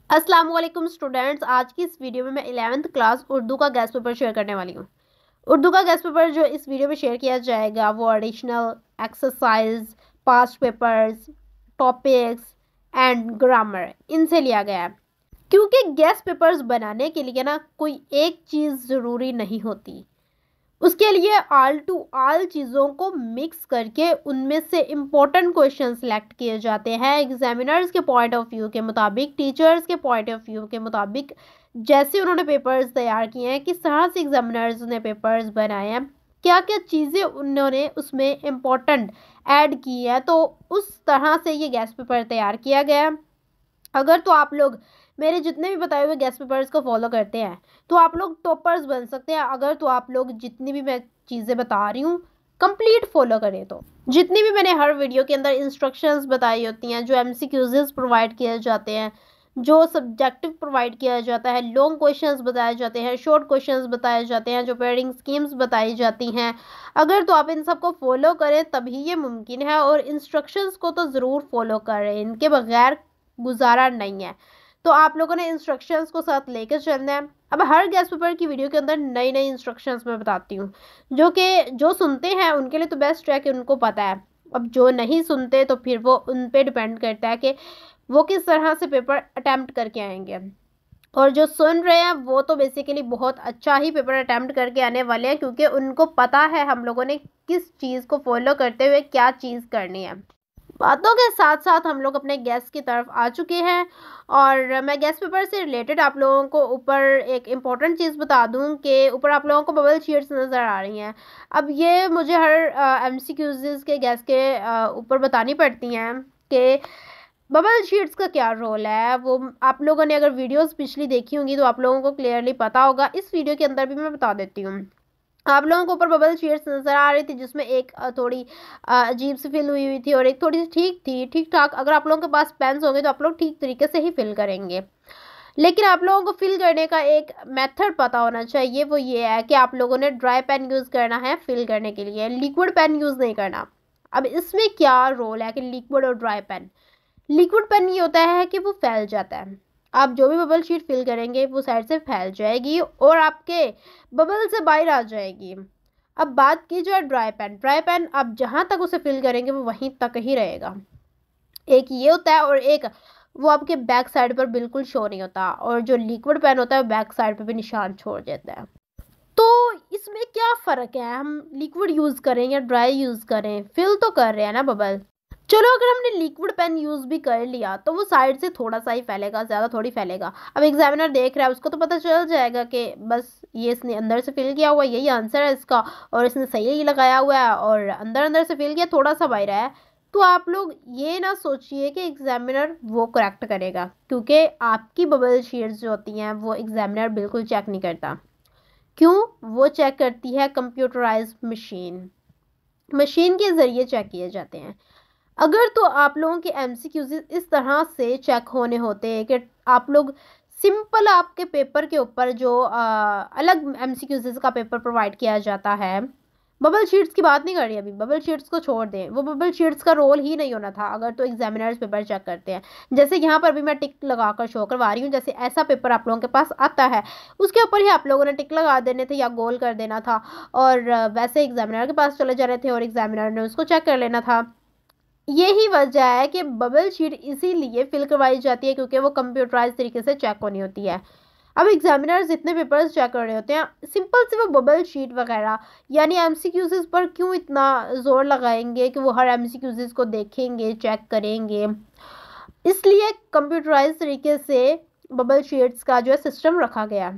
अस्सलाम वालेकुम स्टूडेंट्स। आज की इस वीडियो में मैं 11th क्लास उर्दू का गेस्ट पेपर शेयर करने वाली हूँ। उर्दू का गेस्ट पेपर जो इस वीडियो में शेयर किया जाएगा वो additional exercise, past papers, topics and grammar इनसे लिया गया है। क्योंकि गेस्ट पेपर्स बनाने के लिए ना कोई एक चीज़ ज़रूरी नहीं होती, उसके लिए ऑल टू ऑल चीज़ों को मिक्स करके उनमें से इम्पोर्टेंट क्वेश्चन सेलेक्ट किए जाते हैं एग्जामिनर्स के पॉइंट ऑफ व्यू के मुताबिक, टीचर्स के पॉइंट ऑफ व्यू के मुताबिक। जैसे उन्होंने पेपर्स तैयार किए हैं, किस तरह से एग्जामिनर्स ने पेपर्स बनाए हैं, क्या क्या चीज़ें उन्होंने उसमें इम्पोर्टेंट ऐड की है, तो उस तरह से ये गेस्ट पेपर तैयार किया गया है। अगर तो आप लोग मेरे जितने भी बताए हुए गेस्ट पेपर्स को फॉलो करते हैं तो आप लोग टॉपर्स बन सकते हैं। अगर तो आप लोग जितनी भी मैं चीज़ें बता रही हूँ कंप्लीट फॉलो करें, तो जितनी भी मैंने हर वीडियो के अंदर इंस्ट्रक्शंस बताई होती हैं, जो एमसीक्यूज़ प्रोवाइड किए जाते हैं, जो सब्जेक्टिव प्रोवाइड किया जाता है, लॉन्ग क्वेश्चंस बताए जाते हैं, शॉर्ट क्वेश्चंस बताए जाते हैं, जो पेयरिंग स्कीम्स बताई जाती हैं, अगर तो आप इन सबको फॉलो करें तभी ये मुमकिन है। और इंस्ट्रक्शंस को तो ज़रूर फॉलो करें, इनके बगैर गुजारा नहीं है। तो आप लोगों ने इंस्ट्रक्शंस को साथ लेकर चलना है। अब हर गेस्ट पेपर की वीडियो के अंदर नई नई इंस्ट्रक्शंस मैं बताती हूँ, जो सुनते हैं उनके लिए तो बेस्ट है कि उनको पता है। अब जो नहीं सुनते तो फिर वो उन पे डिपेंड करता है कि वो किस तरह से पेपर अटेम्प्ट करके आएंगे। और जो सुन रहे हैं वो तो बेसिकली बहुत अच्छा ही पेपर अटेम्प्ट करके आने वाले हैं, क्योंकि उनको पता है हम लोगों ने किस चीज़ को फॉलो करते हुए क्या चीज़ करनी है। बातों के साथ साथ हम लोग अपने गेस्ट की तरफ आ चुके हैं, और मैं गेस्ट पेपर से रिलेटेड आप लोगों को ऊपर एक इम्पॉर्टेंट चीज़ बता दूं कि ऊपर आप लोगों को बबल शीट्स नज़र आ रही हैं। अब ये मुझे हर एमसीक्यूज़ के गेस्ट के ऊपर बतानी पड़ती हैं कि बबल शीट्स का क्या रोल है। वो आप लोगों ने अगर वीडियोस पिछली देखी होंगी तो आप लोगों को क्लियरली पता होगा। इस वीडियो के अंदर भी मैं बता देती हूँ। आप लोगों को ऊपर बबल शीट्स नज़र आ रही थी, जिसमें एक थोड़ी अजीब सी फिल हुई हुई थी और एक थोड़ी सी ठीक थी, ठीक ठाक। अगर आप लोगों के पास पेन्स होंगे तो आप लोग ठीक तरीके से ही फिल करेंगे। लेकिन आप लोगों को फिल करने का एक मेथड पता होना चाहिए, वो ये है कि आप लोगों ने ड्राई पेन यूज़ करना है फिल करने के लिए, लिक्विड पेन यूज़ नहीं करना। अब इसमें क्या रोल है कि लिक्विड और ड्राई पेन। लिक्विड पेन ये होता है कि वो फैल जाता है, आप जो भी बबल शीट फिल करेंगे वो साइड से फैल जाएगी और आपके बबल से बाहर आ जाएगी। अब बात की जाए ड्राई पेन आप जहाँ तक उसे फिल करेंगे वो वहीं तक ही रहेगा। एक ये होता है और एक वो आपके बैक साइड पर बिल्कुल शो नहीं होता, और जो लिक्विड पेन होता है वो बैक साइड पर भी निशान छोड़ देता है। तो इसमें क्या फ़र्क है, हम लिक्विड यूज़ करें या ड्राई यूज़ करें, फिल तो कर रहे हैं ना बबल। चलो अगर हमने लिक्विड पेन यूज़ भी कर लिया तो वो साइड से थोड़ा सा ही फैलेगा, ज़्यादा थोड़ी फैलेगा। अब एग्जामिनर देख रहा है, उसको तो पता चल जाएगा कि बस ये इसने अंदर से फिल किया हुआ है, यही आंसर है इसका, और इसने सही ही लगाया हुआ है और अंदर अंदर से फिल किया, थोड़ा सा बाहर है। तो आप लोग ये ना सोचिए कि एग्जामिनर वो करेक्ट करेगा, क्योंकि आपकी बबल शीट्स जो होती हैं वो एग्जामिनर बिल्कुल चेक नहीं करता। क्यों? वो चेक करती है कंप्यूटराइज्ड मशीन के ज़रिए चेक किए जाते हैं। अगर तो आप लोगों के एमसीक्यूज इस तरह से चेक होने होते हैं कि आप लोग सिंपल आपके पेपर के ऊपर जो अलग एमसीक्यूज का पेपर प्रोवाइड किया जाता है, बबल शीट्स की बात नहीं कर रही अभी, बबल शीट्स को छोड़ दें, वो बबल शीट्स का रोल ही नहीं होना था अगर तो एग्जामिनर्स पेपर चेक करते हैं। जैसे यहाँ पर भी मैं टिक लगाकर शो करवा रही हूँ, जैसे ऐसा पेपर आप लोगों के पास आता है उसके ऊपर ही आप लोगों ने टिक लगा देने थे या गोल कर देना था, और वैसे एग्जामिनर के पास चले जाने थे और एग्जामिनर ने उसको चेक कर लेना था। यही वजह है कि बबल शीट इसीलिए फिल करवाई जाती है क्योंकि वो कंप्यूटराइज तरीके से चेक होनी होती है। अब एग्जामिनर्स जितने पेपर्स चेक कर रहे होते हैं, सिंपल से वो बबल शीट वगैरह यानी एमसीक्यूज़ पर क्यों इतना ज़ोर लगाएंगे कि वो हर एमसीक्यूज़ को देखेंगे, चेक करेंगे। इसलिए कंप्यूटराइज तरीके से बबल शीट्स का जो है सिस्टम रखा गया।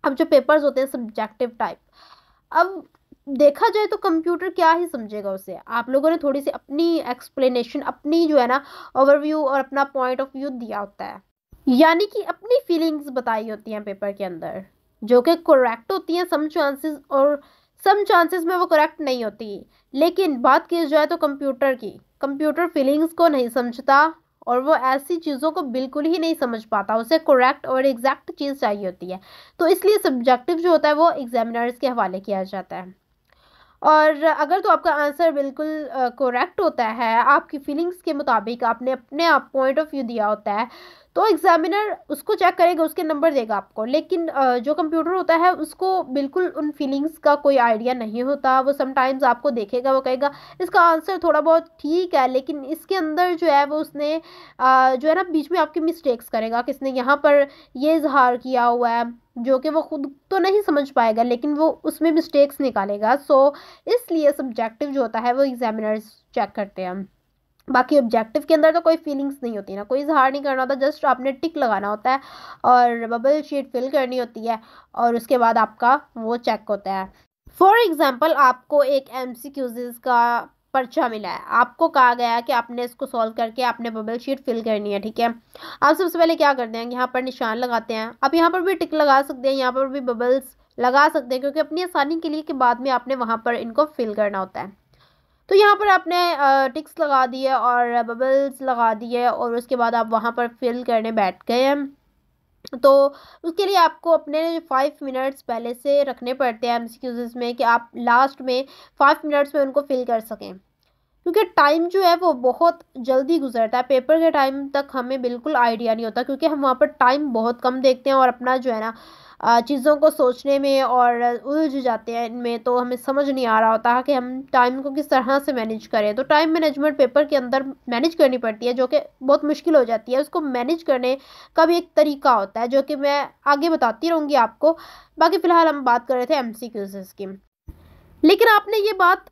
अब जो पेपर्स होते हैं सब्जेक्टिव टाइप, अब देखा जाए तो कंप्यूटर क्या ही समझेगा उसे। आप लोगों ने थोड़ी सी अपनी एक्सप्लेनेशन, अपनी जो है ना ओवरव्यू और अपना पॉइंट ऑफ व्यू दिया होता है, यानी कि अपनी फीलिंग्स बताई होती हैं पेपर के अंदर, जो कि करेक्ट होती हैं सम चांसेस, और सम चांसेस में वो करेक्ट नहीं होती। लेकिन बात की जाए तो कंप्यूटर फीलिंग्स को नहीं समझता, और वो ऐसी चीज़ों को बिल्कुल ही नहीं समझ पाता, उसे करेक्ट और एग्जैक्ट चीज़ चाहिए होती है। तो इसलिए सब्जेक्टिव जो होता है वो एग्जामिनर्स के हवाले किया जाता है। और अगर तो आपका आंसर बिल्कुल करेक्ट होता है, आपकी फीलिंग्स के मुताबिक आपने अपने आप पॉइंट ऑफ व्यू दिया होता है, तो एग्जामिनर उसको चेक करेगा, उसके नंबर देगा आपको, लेकिन जो कंप्यूटर होता है उसको बिल्कुल उन फीलिंग्स का कोई आइडिया नहीं होता। वो समटाइम्स आपको देखेगा, वो कहेगा इसका आंसर थोड़ा बहुत ठीक है, लेकिन इसके अंदर जो है वो उसने जो है ना बीच में आपकी मिस्टेक्स करेगा, किसने यहाँ पर ये इजहार किया हुआ है, जो कि वो खुद तो नहीं समझ पाएगा लेकिन वो उसमें मिस्टेक्स निकालेगा। सो इसलिए सब्जेक्टिव जो होता है वो एग्जामिनर्स चेक करते हैं। बाकी ऑब्जेक्टिव के अंदर तो कोई फीलिंग्स नहीं होती ना, कोई इजहार नहीं करना होता, जस्ट आपने टिक लगाना होता है और बबल शीट फिल करनी होती है और उसके बाद आपका वो चेक होता है। फॉर एग्जाम्पल आपको एक MCQs का पर्चा मिला है, आपको कहा गया है कि आपने इसको सॉल्व करके आपने बबल शीट फिल करनी है, ठीक है। आप सबसे पहले क्या करते हैं, यहाँ पर निशान लगाते हैं। आप यहाँ पर भी टिक लगा सकते हैं, यहाँ पर भी बबल्स लगा सकते हैं, क्योंकि अपनी आसानी के लिए के बाद में आपने वहाँ पर इनको फिल करना होता है। तो यहाँ पर आपने टिक्स लगा दिए और बबल्स लगा दिए और उसके बाद आप वहाँ पर फिल करने बैठ गए हैं। तो उसके लिए आपको अपने 5 मिनट्स पहले से रखने पड़ते हैं MCQs में, कि आप लास्ट में 5 मिनट्स में उनको फिल कर सकें, क्योंकि टाइम जो है वो बहुत जल्दी गुजरता है। पेपर के टाइम तक हमें बिल्कुल आइडिया नहीं होता, क्योंकि हम वहाँ पर टाइम बहुत कम देखते हैं और अपना जो है ना चीज़ों को सोचने में और उलझ जाते हैं इनमें, तो हमें समझ नहीं आ रहा होता कि हम टाइम को किस तरह से मैनेज करें। तो टाइम मैनेजमेंट पेपर के अंदर मैनेज करनी पड़ती है, जो कि बहुत मुश्किल हो जाती है। उसको मैनेज करने का भी एक तरीका होता है, जो कि मैं आगे बताती रहूँगी आपको। बाकी फ़िलहाल हम बात कर रहे थे MCQs की। लेकिन आपने ये बात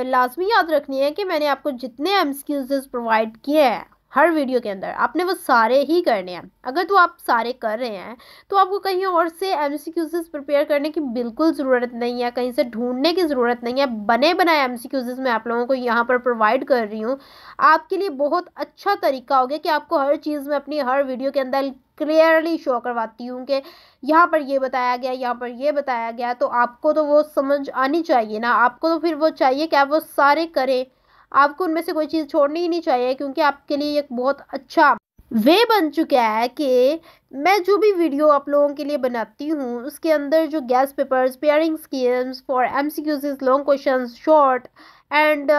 लाजमी याद रखनी है कि मैंने आपको जितने MCQs प्रोवाइड किए हैं हर वीडियो के अंदर, आपने वो सारे ही करने हैं। अगर तो आप सारे कर रहे हैं तो आपको कहीं और से MCQs प्रिपेयर करने की बिल्कुल ज़रूरत नहीं है, कहीं से ढूंढने की ज़रूरत नहीं है। बने बनाए MCQs मैं आप लोगों को यहाँ पर प्रोवाइड कर रही हूँ। आपके लिए बहुत अच्छा तरीका हो गया कि आपको हर चीज़ में अपनी हर वीडियो के अंदर क्लियरली शो करवाती हूँ कि यहाँ पर ये बताया गया, यहाँ पर ये बताया गया। तो आपको तो वो समझ आनी चाहिए ना, आपको तो फिर वो चाहिए कि आप वो सारे करें, आपको उनमें से कोई चीज़ छोड़नी ही नहीं चाहिए, क्योंकि आपके लिए एक बहुत अच्छा वे बन चुका है कि मैं जो भी वीडियो आप लोगों के लिए बनाती हूँ उसके अंदर जो gas papers, pairing schemes for MCQs, long question, short and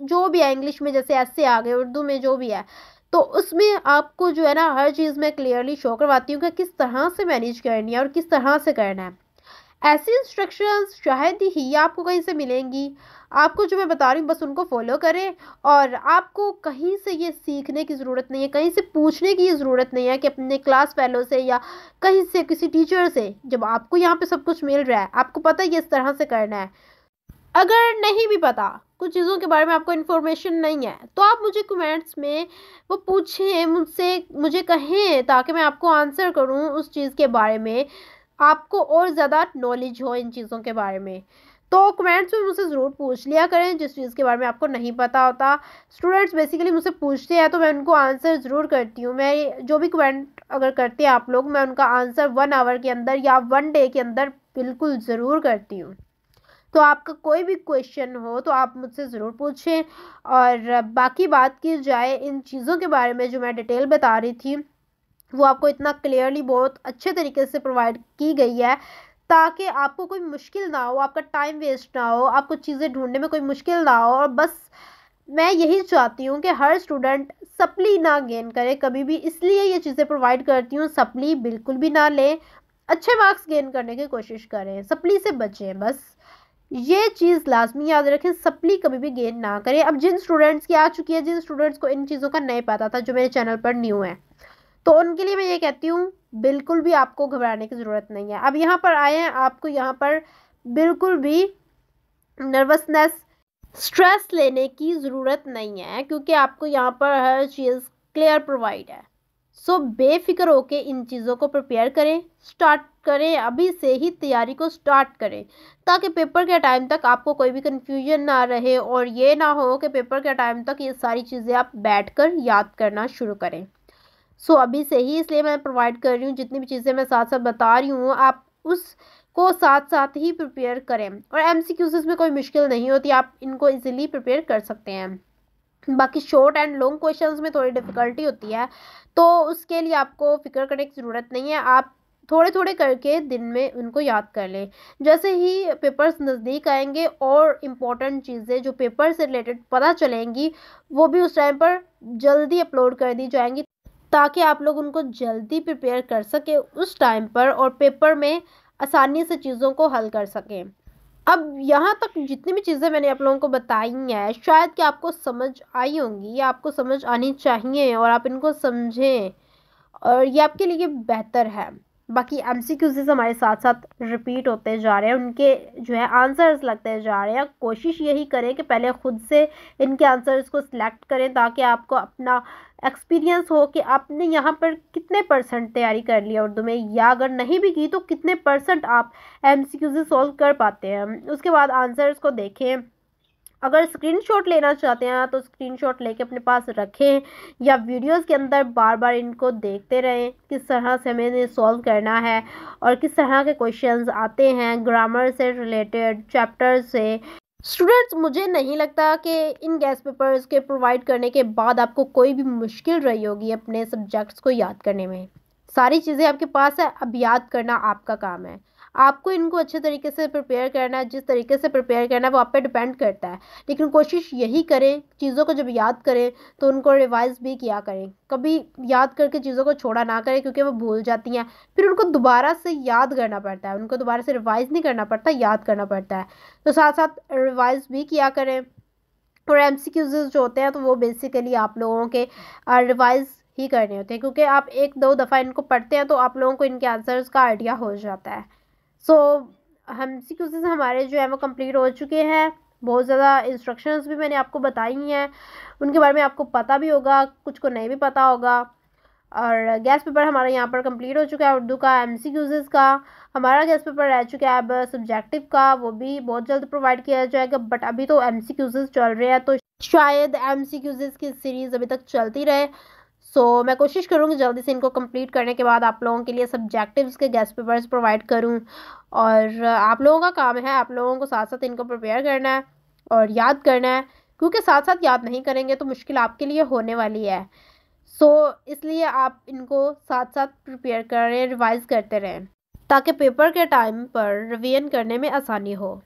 जो भी है इंग्लिश में जैसे ऐसे आ गए, उर्दू में जो भी है, तो उसमें आपको जो है ना हर चीज़ मैं क्लियरली शो करवाती हूँ कि किस तरह से मैनेज करनी है और किस तरह से करना है। ऐसी इंस्ट्रक्शंस शायद ही आपको कहीं से मिलेंगी। आपको जो मैं बता रही हूँ बस उनको फॉलो करें, और आपको कहीं से ये सीखने की ज़रूरत नहीं है, कहीं से पूछने की ज़रूरत नहीं है कि अपने क्लास फेलो से या कहीं से किसी टीचर से। जब आपको यहाँ पे सब कुछ मिल रहा है, आपको पता है ये इस तरह से करना है। अगर नहीं भी पता, कुछ चीज़ों के बारे में आपको इन्फॉर्मेशन नहीं है, तो आप मुझे कमेंट्स में वो पूछें मुझसे, मुझे कहें, ताकि मैं आपको आंसर करूं उस चीज़ के बारे में, आपको और ज़्यादा नॉलेज हो इन चीज़ों के बारे में। तो कमेंट्स में मुझसे ज़रूर पूछ लिया करें जिस चीज़ के बारे में आपको नहीं पता होता। स्टूडेंट्स बेसिकली मुझसे पूछते हैं तो मैं उनको आंसर ज़रूर करती हूँ। मैं जो भी कमेंट अगर करते हैं आप लोग, मैं उनका आंसर 1 आवर के अंदर या 1 डे के अंदर बिल्कुल ज़रूर करती हूँ। तो आपका कोई भी क्वेश्चन हो तो आप मुझसे ज़रूर पूछें। और बाकी बात की जाए इन चीज़ों के बारे में जो मैं डिटेल बता रही थी, वो आपको इतना क्लियरली बहुत अच्छे तरीके से प्रोवाइड की गई है ताकि आपको कोई मुश्किल ना हो, आपका टाइम वेस्ट ना हो, आपको चीज़ें ढूंढने में कोई मुश्किल ना हो। और बस मैं यही चाहती हूँ कि हर स्टूडेंट सप्ली ना गेन करे कभी भी, इसलिए ये चीज़ें प्रोवाइड करती हूँ। सप्ली बिल्कुल भी ना लें, अच्छे मार्क्स गेन करने की कोशिश करें, सप्ली से बचें। बस ये चीज़ लाजमी याद रखें, सप्ली कभी भी गेन ना करें। अब जिन स्टूडेंट्स की आ चुकी है, जिन स्टूडेंट्स को इन चीज़ों का नहीं पता था, जो मेरे चैनल पर न्यू है, तो उनके लिए मैं ये कहती हूँ बिल्कुल भी आपको घबराने की ज़रूरत नहीं है। अब यहाँ पर आए हैं, आपको यहाँ पर बिल्कुल भी नर्वसनेस, स्ट्रेस लेने की ज़रूरत नहीं है, क्योंकि आपको यहाँ पर हर चीज़ क्लियर प्रोवाइड है। सो बेफिक्र होके इन चीज़ों को प्रिपेयर करें, स्टार्ट करें, अभी से ही तैयारी को स्टार्ट करें, ताकि पेपर के टाइम तक आपको कोई भी कन्फ्यूजन ना रहे और ये ना हो कि पेपर के टाइम तक ये सारी चीज़ें आप बैठकर याद करना शुरू करें। सो अभी से ही इसलिए मैं प्रोवाइड कर रही हूँ, जितनी भी चीज़ें मैं साथ साथ बता रही हूँ आप उसको साथ साथ ही प्रिपेयर करें। और MCQs में कोई मुश्किल नहीं होती, आप इनको इजीली प्रिपेयर कर सकते हैं। बाकी शॉर्ट एंड लॉन्ग क्वेश्चंस में थोड़ी डिफ़िकल्टी होती है, तो उसके लिए आपको फिक्र करने की ज़रूरत नहीं है। आप थोड़े थोड़े करके दिन में उनको याद कर लें। जैसे ही पेपर्स नज़दीक आएंगे और इम्पॉर्टेंट चीज़ें जो पेपर से रिलेटेड पता चलेंगी, वो भी उस टाइम पर जल्दी अपलोड कर दी जाएंगी, ताकि आप लोग उनको जल्दी प्रिपेयर कर सकें उस टाइम पर और पेपर में आसानी से चीज़ों को हल कर सकें। अब यहाँ तक जितनी भी चीज़ें मैंने आप लोगों को बताई हैं शायद कि आपको समझ आई होंगी या आपको समझ आनी चाहिए और आप इनको समझें और ये आपके लिए बेहतर है। बाकी एमसीक्यूज़ हमारे साथ साथ रिपीट होते जा रहे हैं, उनके जो है आंसर्स लगते जा रहे हैं। कोशिश यही करें कि पहले खुद से इनके आंसर्स को सिलेक्ट करें ताकि आपको अपना एक्सपीरियंस हो कि आपने यहाँ पर कितने परसेंट तैयारी कर लिया उर्दू में, या अगर नहीं भी की तो कितने परसेंट आप एमसीक्यूज़ सॉल्व कर पाते हैं। उसके बाद आंसर्स को देखें। अगर स्क्रीनशॉट लेना चाहते हैं तो स्क्रीनशॉट लेके अपने पास रखें या वीडियोस के अंदर बार बार इनको देखते रहें किस तरह से हमें इन्हें सॉल्व करना है और किस तरह के क्वेश्चंस आते हैं ग्रामर से रिलेटेड चैप्टर से। स्टूडेंट्स, मुझे नहीं लगता कि इन गैस पेपर्स के प्रोवाइड करने के बाद आपको कोई भी मुश्किल रही होगी अपने सब्जेक्ट्स को याद करने में। सारी चीज़ें आपके पास है, अब याद करना आपका काम है। आपको इनको अच्छे तरीके से प्रिपेयर करना है, जिस तरीके से प्रिपेयर करना है वो आप पे डिपेंड करता है। लेकिन कोशिश यही करें चीज़ों को जब याद करें तो उनको रिवाइज़ भी किया करें। कभी याद करके चीज़ों को छोड़ा ना करें क्योंकि वो भूल जाती हैं, फिर उनको दोबारा से याद करना पड़ता है, उनको दोबारा से रिवाइज़ नहीं करना पड़ता, याद करना पड़ता है। तो साथ साथ रिवाइज़ भी किया करें। और एमसीक्यूज़ जो होते हैं तो वो बेसिकली आप लोगों के रिवाइज़ ही करने होते हैं क्योंकि आप एक दो दफ़ा इनको पढ़ते हैं तो आप लोगों को इनके आंसर्स का आइडिया हो जाता है। सो एमसीक्यूज़ हमारे जो है वो कंप्लीट हो चुके हैं। बहुत ज़्यादा इंस्ट्रक्शंस भी मैंने आपको बताई हैं, उनके बारे में आपको पता भी होगा, कुछ को नहीं भी पता होगा। और गैस पेपर हमारा यहाँ पर कंप्लीट हो चुका है उर्दू का। एमसीक्यूज़ का हमारा गैस पेपर रह चुका है, अब सब्जेक्टिव का वो भी बहुत जल्द प्रोवाइड किया जाएगा। बट अभी तो एमसीक्यूज़ चल रहे हैं तो शायद एमसीक्यूज़ की सीरीज़ अभी तक चलती रहे। सो मैं कोशिश करूँगी जल्दी से इनको कंप्लीट करने के बाद आप लोगों के लिए सब्जेक्टिव्स के गैस पेपर्स प्रोवाइड करूँ। और आप लोगों का काम है, आप लोगों को साथ साथ इनको प्रिपेयर करना है और याद करना है, क्योंकि साथ साथ याद नहीं करेंगे तो मुश्किल आपके लिए होने वाली है। सो इसलिए आप इनको साथ साथ प्रिपेयर करें, रिवाइज़ करते रहें ताकि पेपर के टाइम पर रिवीजन करने में आसानी हो।